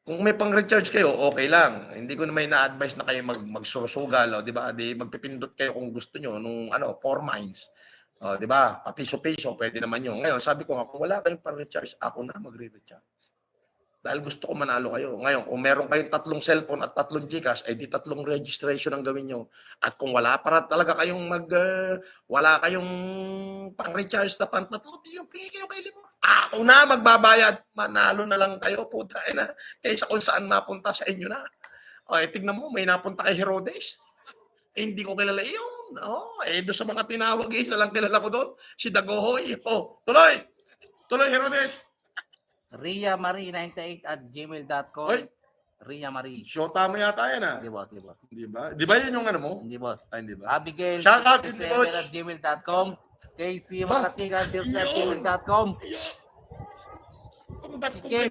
Kung may pang-recharge kayo, okay lang. Hindi ko naman ina-advise na kayo magsusugal, o 'di ba? Di magpipindot kayo kung gusto niyo nung ano, 4 mines. Oh, 'di ba? Papiso-piso, pwede naman 'yun. Ngayon, sabi ko nga, kung wala kayong pang-recharge, ako na magre-recharge. Dahil gusto ko manalo kayo. Ngayon, kung meron kayong 3 cellphone at 3 GCash, ay di 3 registration ang gawin niyo. At kung wala para talaga kayong wala kayong pang-recharge na pang-tatlo, di yung pili kayo kay Limor. Ako na magbabayad. Manalo na lang kayo, puta na. Kaysa kung saan mapunta sa inyo na. Okay, tignan mo, may napunta kay Herodes. Eh, hindi ko kilala yun. Oh, eh, doon sa mga tinawag, isa lang kilala ko doon. Si Dagohoy. Oh, tuloy! Tuloy, Herodes! riamarie98@gmail.com. Oy, Ria Marie. shota mo yata yan ah. Hindi boss, hindi boss. Di ba? Di ba yun yung ano mo? Hindi boss. Ay, di ba? Abigail Shoutout, 67@gmail.com. KC Makasigan@gmail.com. Ba't Kim